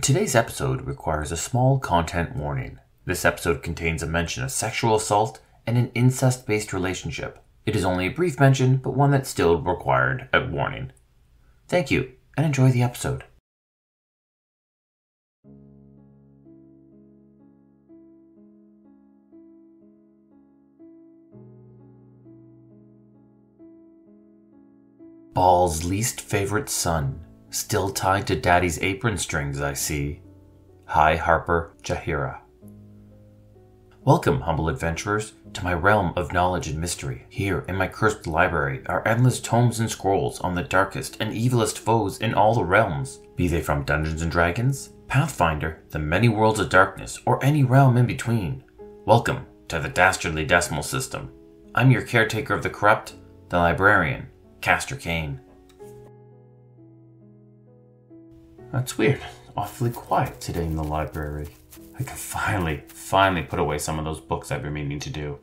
Today's episode requires a small content warning. This episode contains a mention of sexual assault and an incest-based relationship. It is only a brief mention, but one that still required a warning. Thank you, and enjoy the episode. Baal's least favorite son, still tied to Daddy's apron strings, I see. High Harper Jahira. Welcome, humble adventurers, to my realm of knowledge and mystery. Here, in my cursed library, are endless tomes and scrolls on the darkest and evilest foes in all the realms, be they from Dungeons & Dragons, Pathfinder, the many worlds of darkness, or any realm in between. Welcome to the Dastardly Decimal System. I'm your caretaker of the corrupt, the librarian, Castor Cain. That's weird. Awfully quiet today in the library. I can finally put away some of those books I've been meaning to do.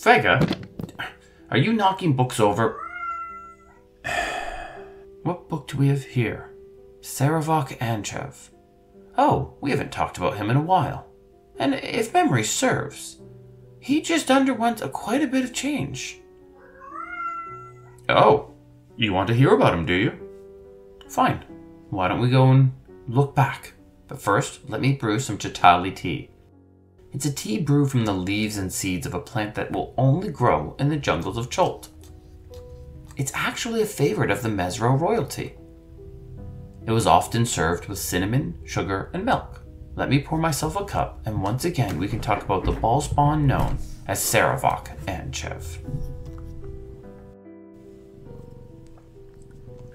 Vega, are you knocking books over? What book do we have here? Sarevok Anchev. Oh, we haven't talked about him in a while. And if memory serves, he just underwent quite a bit of change. Oh, you want to hear about him, do you? Fine. Why don't we go and look back? But first, let me brew some Chatali Tea. It's a tea brewed from the leaves and seeds of a plant that will only grow in the jungles of Cholt. It's actually a favorite of the Mesro royalty. It was often served with cinnamon, sugar, and milk. Let me pour myself a cup, and once again we can talk about the ball spawn known as Sarevok Anchev.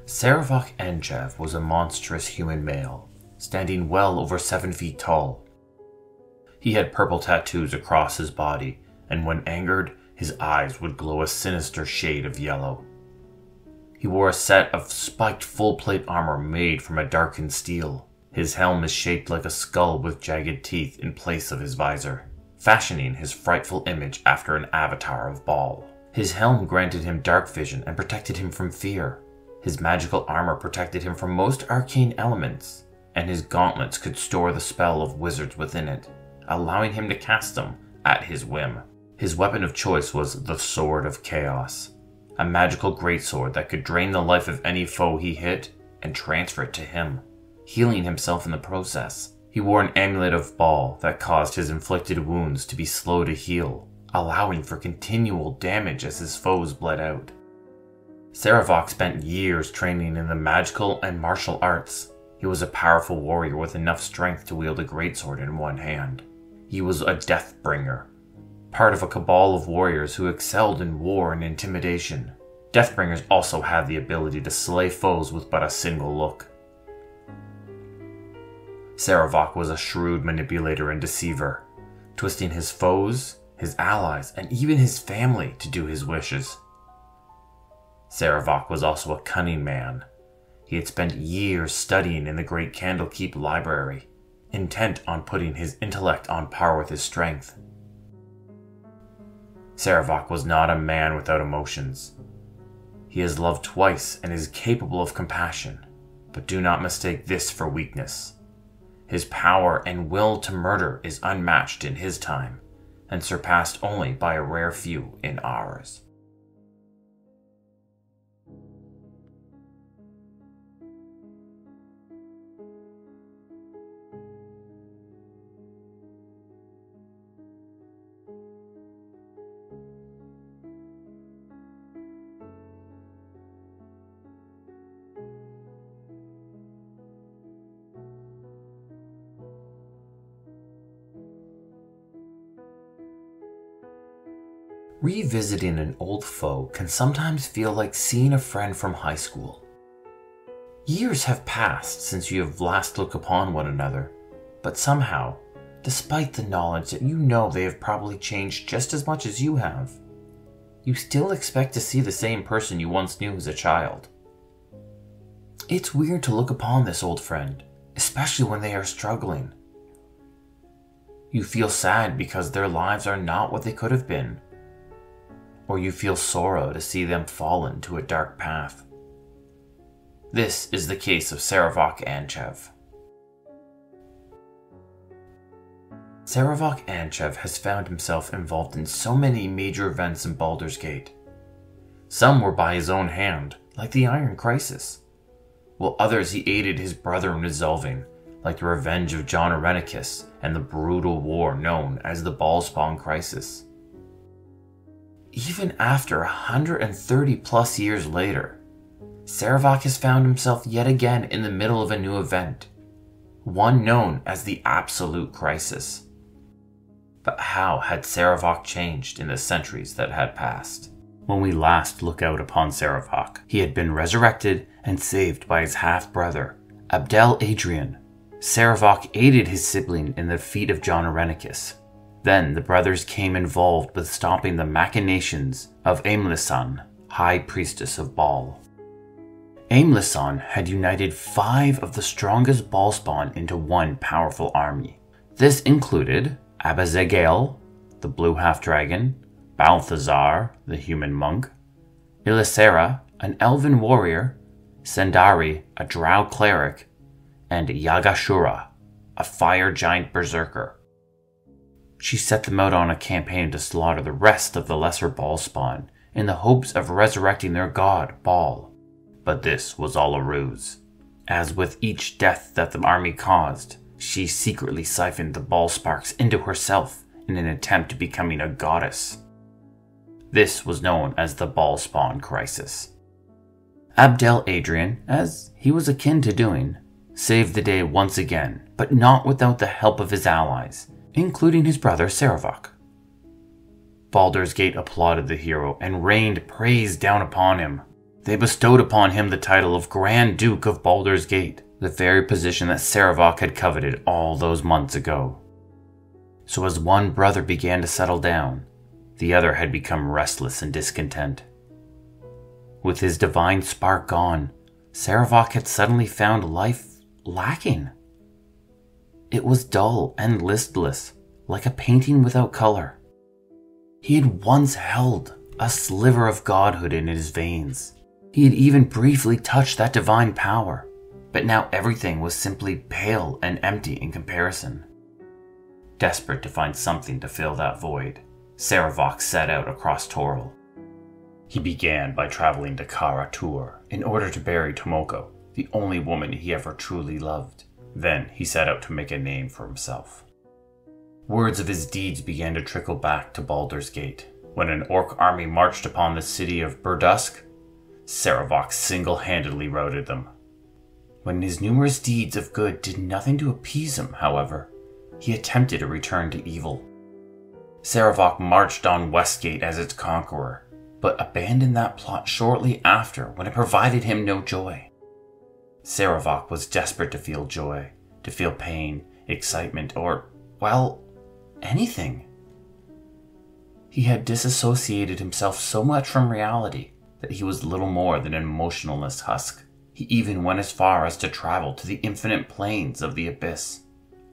Sarevok Anchev was a monstrous human male, standing well over 7 feet tall. He had purple tattoos across his body, and when angered, his eyes would glow a sinister shade of yellow. He wore a set of spiked full-plate armor made from a darkened steel. His helm is shaped like a skull with jagged teeth in place of his visor, fashioning his frightful image after an avatar of Baal. His helm granted him dark vision and protected him from fear. His magical armor protected him from most arcane elements, and his gauntlets could store the spell of wizards within it, allowing him to cast them at his whim. His weapon of choice was the Sword of Chaos, a magical greatsword that could drain the life of any foe he hit and transfer it to him, healing himself in the process. He wore an amulet of Baal that caused his inflicted wounds to be slow to heal, allowing for continual damage as his foes bled out. Sarevok spent years training in the magical and martial arts. He was a powerful warrior with enough strength to wield a greatsword in one hand. He was a Deathbringer, part of a cabal of warriors who excelled in war and intimidation. Deathbringers also had the ability to slay foes with but a single look. Sarevok was a shrewd manipulator and deceiver, twisting his foes, his allies, and even his family to do his wishes. Sarevok was also a cunning man. He had spent years studying in the Great Candlekeep Library, intent on putting his intellect on par with his strength. Sarevok was not a man without emotions. He has loved twice and is capable of compassion, but do not mistake this for weakness. His power and will to murder is unmatched in his time, and surpassed only by a rare few in ours. Revisiting an old foe can sometimes feel like seeing a friend from high school. Years have passed since you have last looked upon one another, but somehow, despite the knowledge that you know they have probably changed just as much as you have, you still expect to see the same person you once knew as a child. It's weird to look upon this old friend, especially when they are struggling. You feel sad because their lives are not what they could have been, or you feel sorrow to see them fall into a dark path. This is the case of Sarevok Anchev. Sarevok Anchev has found himself involved in so many major events in Baldur's Gate. Some were by his own hand, like the Iron Crisis, while others he aided his brother in resolving, like the Revenge of John Arenicus and the brutal war known as the Ballspawn Crisis. Even after 130 plus years later, Sarevok has found himself yet again in the middle of a new event, one known as the Absolute Crisis. But how had Sarevok changed in the centuries that had passed? When we last look out upon Sarevok, he had been resurrected and saved by his half-brother, Abdel Adrian. Sarevok aided his sibling in the defeat of John Arenicus. Then the brothers came involved with stopping the machinations of Aimlisan, High Priestess of Baal. Aimlisan had united 5 of the strongest Ballspawn into one powerful army. This included Abazagael, the blue half-dragon, Balthazar, the human monk, Ilisera, an elven warrior, Sendari, a drow cleric, and Yagashura, a fire giant berserker. She set them out on a campaign to slaughter the rest of the lesser Ballspawn in the hopes of resurrecting their god, Baal. But this was all a ruse. As with each death that the army caused, she secretly siphoned the Ballsparks into herself in an attempt to becoming a goddess. This was known as the Ballspawn Crisis. Abdel Adrian, as he was akin to doing, saved the day once again, but not without the help of his allies, including his brother Sarevok. Baldur's Gate applauded the hero and rained praise down upon him. They bestowed upon him the title of Grand Duke of Baldur's Gate, the very position that Sarevok had coveted all those months ago. So as one brother began to settle down, the other had become restless and discontent. With his divine spark gone, Sarevok had suddenly found life lacking. It was dull and listless, like a painting without color. He had once held a sliver of godhood in his veins. He had even briefly touched that divine power, but now everything was simply pale and empty in comparison. Desperate to find something to fill that void, Sarevok set out across Toril. He began by traveling to Kara Tur in order to bury Tomoko, the only woman he ever truly loved. Then he set out to make a name for himself. Words of his deeds began to trickle back to Baldur's Gate. When an orc army marched upon the city of Burdusk, Sarevok single-handedly routed them. When his numerous deeds of good did nothing to appease him, however, he attempted a return to evil. Sarevok marched on Westgate as its conqueror, but abandoned that plot shortly after when it provided him no joy. Sarevok was desperate to feel joy, to feel pain, excitement, or, well, anything. He had disassociated himself so much from reality that he was little more than an emotionless husk. He even went as far as to travel to the infinite planes of the abyss.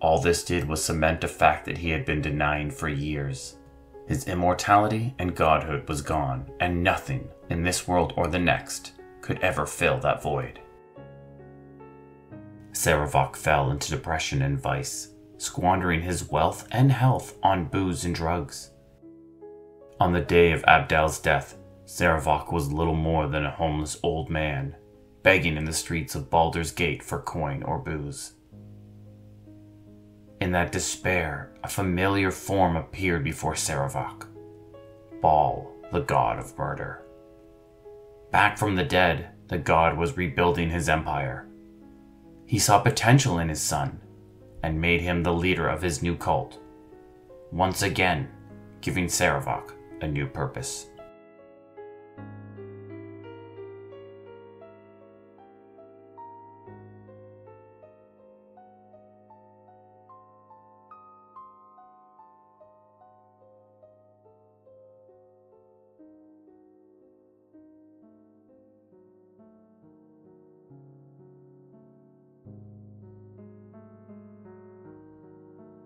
All this did was cement a fact that he had been denying for years. His immortality and godhood was gone, and nothing, in this world or the next, could ever fill that void. Sarevok fell into depression and vice, squandering his wealth and health on booze and drugs. On the day of Abdel's death, Sarevok was little more than a homeless old man, begging in the streets of Baldur's Gate for coin or booze. In that despair, a familiar form appeared before Sarevok. Baal, the god of murder. Back from the dead, the god was rebuilding his empire. He saw potential in his son, and made him the leader of his new cult, once again giving Sarevok a new purpose.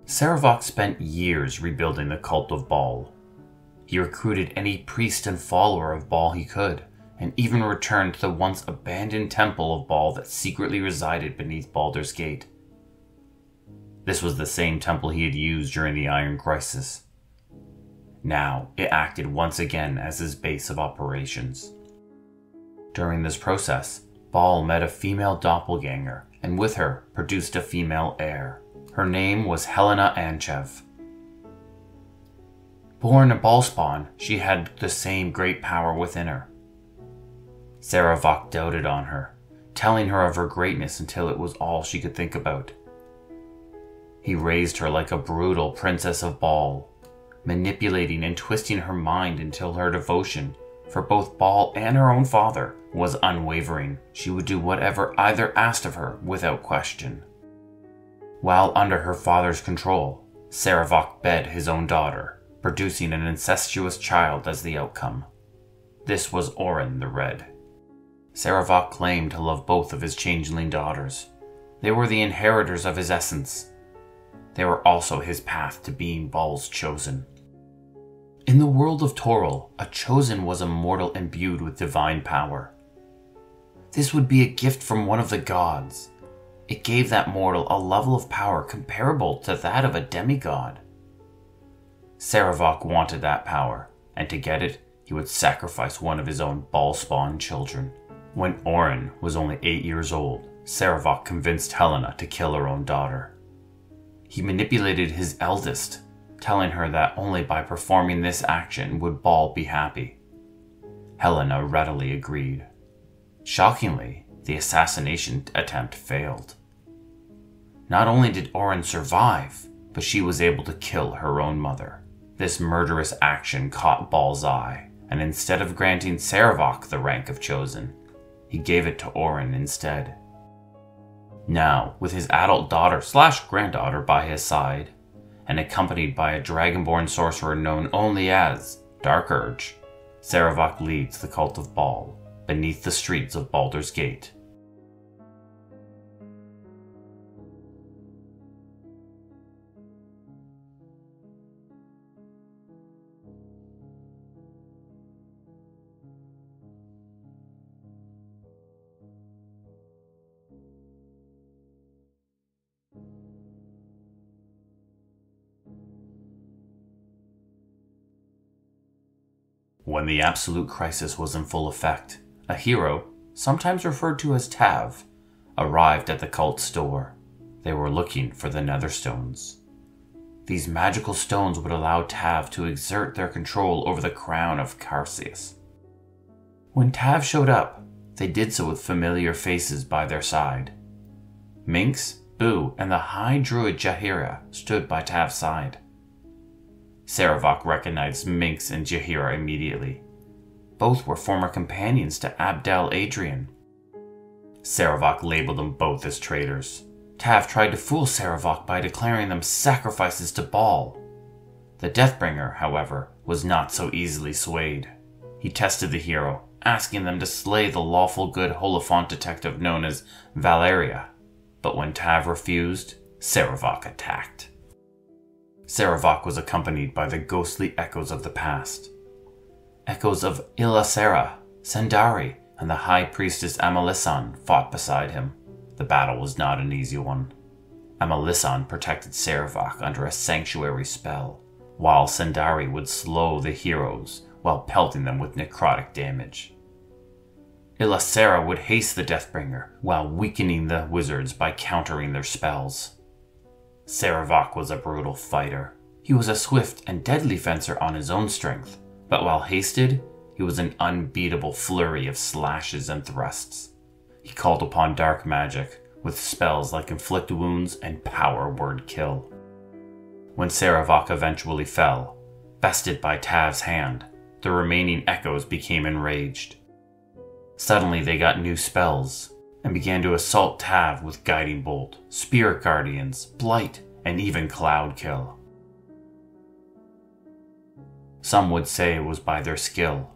Sarevok spent years rebuilding the cult of Baal. He recruited any priest and follower of Baal he could, and even returned to the once abandoned temple of Baal that secretly resided beneath Baldur's Gate. This was the same temple he had used during the Iron Crisis. Now, it acted once again as his base of operations. During this process, Ball met a female doppelganger, and with her produced a female heir. Her name was Helena Anchev. Born a Ballspawn, she had the same great power within her. Sarevok doted on her, telling her of her greatness until it was all she could think about. He raised her like a brutal princess of Ball, manipulating and twisting her mind until her devotion for both Ball and her own father was unwavering. She would do whatever either asked of her without question. While under her father's control, Sarevok bed his own daughter, producing an incestuous child as the outcome. This was Orin the Red. Sarevok claimed to love both of his changeling daughters. They were the inheritors of his essence. They were also his path to being Ball's chosen. In the world of Toril, a chosen was a mortal imbued with divine power. This would be a gift from one of the gods. It gave that mortal a level of power comparable to that of a demigod. Sarevok wanted that power, and to get it, he would sacrifice one of his own Ballspawn children. When Orin was only 8 years old, Sarevok convinced Helena to kill her own daughter. He manipulated his eldest, telling her that only by performing this action would Ball be happy. Helena readily agreed. Shockingly, the assassination attempt failed. Not only did Orin survive, but she was able to kill her own mother. This murderous action caught Ball's eye, and instead of granting Sarevok the rank of chosen, he gave it to Orin instead. Now, with his adult daughter/granddaughter by his side, and accompanied by a dragonborn sorcerer known only as Dark Urge, Sarevok leads the cult of Ball beneath the streets of Baldur's Gate. When the absolute crisis was in full effect, a hero, sometimes referred to as Tav, arrived at the cult's door. They were looking for the Netherstones. These magical stones would allow Tav to exert their control over the crown of Carseus. When Tav showed up, they did so with familiar faces by their side. Minx, Boo, and the High Druid Jaheira stood by Tav's side. Sarevok recognized Minx and Jaheira immediately. Both were former companions to Abdel Adrian. Sarevok labeled them both as traitors. Tav tried to fool Sarevok by declaring them sacrifices to Ball. The Deathbringer, however, was not so easily swayed. He tested the hero, asking them to slay the lawful good Holophant detective known as Valeria. But when Tav refused, Sarevok attacked. Sarevok was accompanied by the ghostly echoes of the past. Echoes of Ilasera, Sendari, and the High Priestess Amalissan fought beside him. The battle was not an easy one. Amalissan protected Sarevok under a sanctuary spell, while Sendari would slow the heroes while pelting them with necrotic damage. Ilasera would haste the Deathbringer while weakening the wizards by countering their spells. Sarevok was a brutal fighter. He was a swift and deadly fencer on his own strength, but while hasted, he was an unbeatable flurry of slashes and thrusts. He called upon dark magic with spells like Inflict Wounds and Power Word Kill. When Sarevok eventually fell, bested by Tav's hand, the remaining echoes became enraged. Suddenly they got new spells and began to assault Tav with Guiding Bolt, Spirit Guardians, Blight, and even Cloud Kill. Some would say it was by their skill,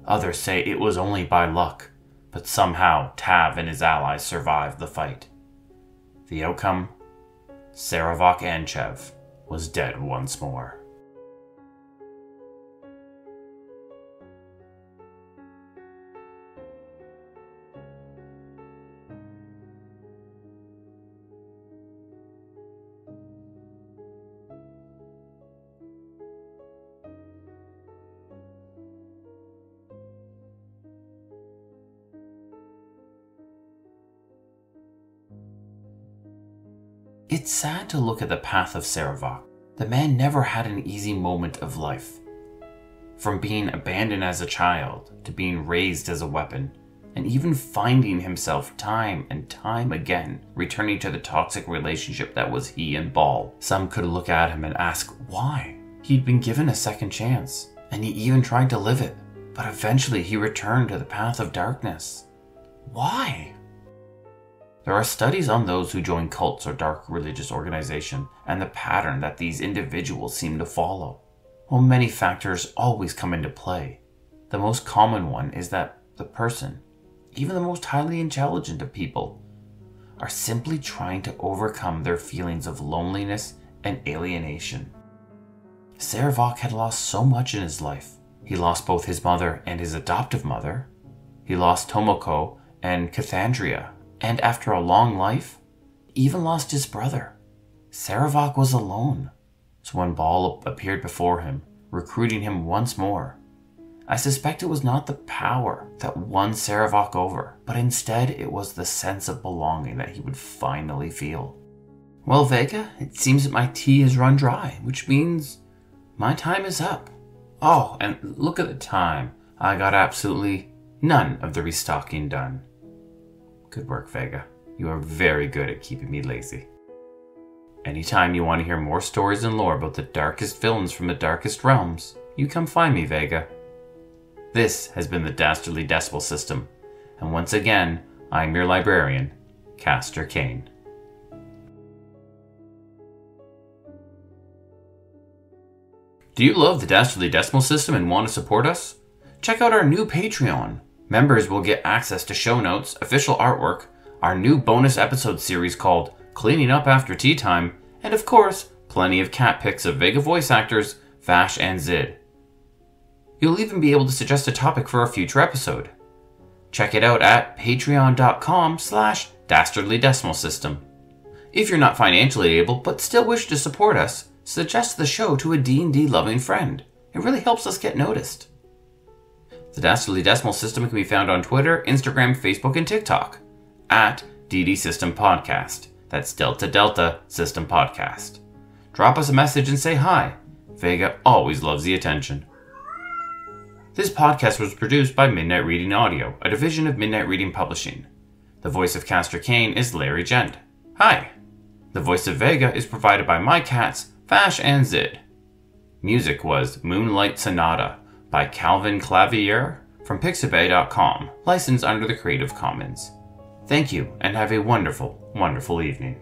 others say it was only by luck, but somehow Tav and his allies survived the fight. The outcome? Sarevok Anchev was dead once more. It's sad to look at the path of Sarevok. The man never had an easy moment of life. From being abandoned as a child, to being raised as a weapon, and even finding himself time and time again returning to the toxic relationship that was he and Ball. Some could look at him and ask why. He'd been given a second chance, and he even tried to live it, but eventually he returned to the path of darkness. Why? There are studies on those who join cults or dark religious organizations and the pattern that these individuals seem to follow. While many factors always come into play, the most common one is that the person, even the most highly intelligent of people, are simply trying to overcome their feelings of loneliness and alienation. Sarevok had lost so much in his life. He lost both his mother and his adoptive mother. He lost Tomoko and Cathandria, and after a long life, even lost his brother. Sarevok was alone. So when Ball appeared before him, recruiting him once more, I suspect it was not the power that won Sarevok over, but instead it was the sense of belonging that he would finally feel. Well, Vega, it seems that my tea has run dry, which means my time is up. Oh, and look at the time. I got absolutely none of the restocking done. Good work, Vega. You are very good at keeping me lazy. Anytime you want to hear more stories and lore about the darkest villains from the darkest realms, you come find me, Vega. This has been the Dastardly Decimal System, and once again, I'm your librarian, Castor Cain. Do you love the Dastardly Decimal System and want to support us? Check out our new Patreon. Members will get access to show notes, official artwork, our new bonus episode series called Cleaning Up After Tea Time, and of course, plenty of cat pics of Vega voice actors Vash and Zid. You'll even be able to suggest a topic for a future episode. Check it out at patreon.com/Dastardly Decimal System. If you're not financially able but still wish to support us, suggest the show to a D&D loving friend. It really helps us get noticed. The Dastardly Decimal System can be found on Twitter, Instagram, Facebook, and TikTok at DD System Podcast. That's Delta Delta System Podcast. Drop us a message and say hi. Vega always loves the attention. This podcast was produced by Midnight Reading Audio, a division of Midnight Reading Publishing. The voice of Castor Cain is Larry Gent. Hi. The voice of Vega is provided by my cats, Vash and Zid. Music was Moonlight Sonata by Calvin Clavier from Pixabay.com, licensed under the Creative Commons. Thank you, and have a wonderful, wonderful evening.